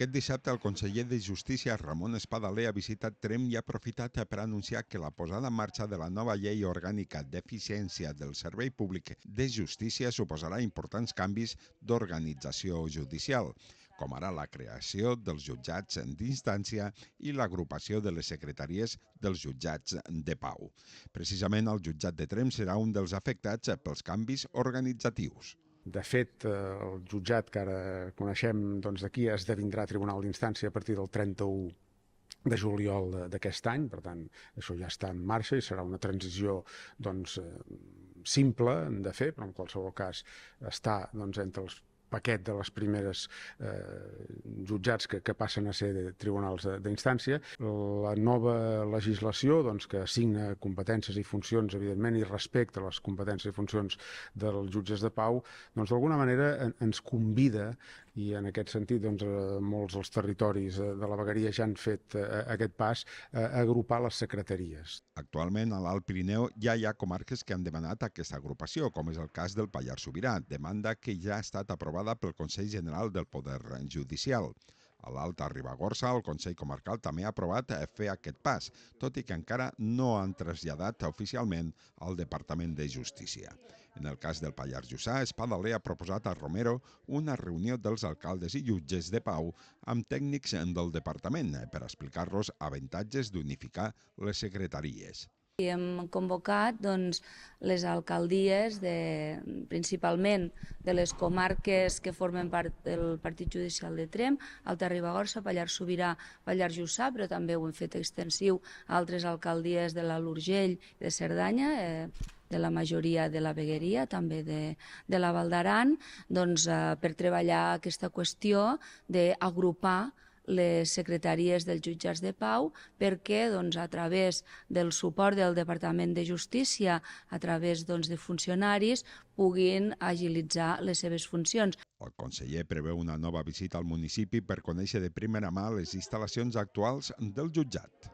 Aquest dissabte, el conseller de Justícia, Ramon Espadaler, ha visitat Tremp i ha aprofitat per anunciar que la posada en marxa de la nova llei orgànica d'eficiència del servei públic de justícia suposarà importants canvis d'organització judicial, com ara la creació dels jutjats d'instància i l'agrupació de les secretaries dels jutjats de pau. Precisament el jutjat de Tremp serà un dels afectats pels canvis organitzatius. De fet, el jutjat que ara coneixem d'aquí esdevindrà tribunal d'instància a partir del 31 de juliol d'aquest any, per tant, això ja està en marxa i serà una transició simple de fer, però en qualsevol cas està entre els paquet de les primeres jutjats que passen a ser tribunals d'instància. La nova legislació que assigna competències i funcions, evidentment, i respecta les competències i funcions dels jutges de pau, d'alguna manera ens convida, i en aquest sentit molts dels territoris de la vegueria ja han fet aquest pas, a agrupar les secretaries. Actualment, a l'Alt Pirineu ja hi ha comarques que han demanat aquesta agrupació, com és el cas del Pallars Sobirà, demanda que ja ha estat aprovada pel Consell General del Poder Judicial. A l'Alta Ribagorça, el Consell Comarcal també ha aprovat fer aquest pas, tot i que encara no han traslladat oficialment al Departament de Justícia. En el cas del Pallars Jussà, Espadaler ha proposat a Romero una reunió dels alcaldes i jutges de pau amb tècnics del departament per explicar-los avantatges d'unificar les secretaries. Hem convocat les alcaldies, principalment de les comarques que formen part del Partit Judicial de Tremp, Alta Ribagorça, Pallars Sobirà, Pallars Jussà, però també ho hem fet extensiu a altres alcaldies de l'Alt Urgell i de Cerdanya, de la majoria de la vegueria, també de la Val d'Aran, per treballar aquesta qüestió d'agrupar les secretaries dels jutjats de pau perquè a través del suport del Departament de Justícia, a través de funcionaris, puguin agilitzar les seves funcions. El conseller preveu una nova visita al municipi per conèixer de primera mà les instal·lacions actuals del jutjat.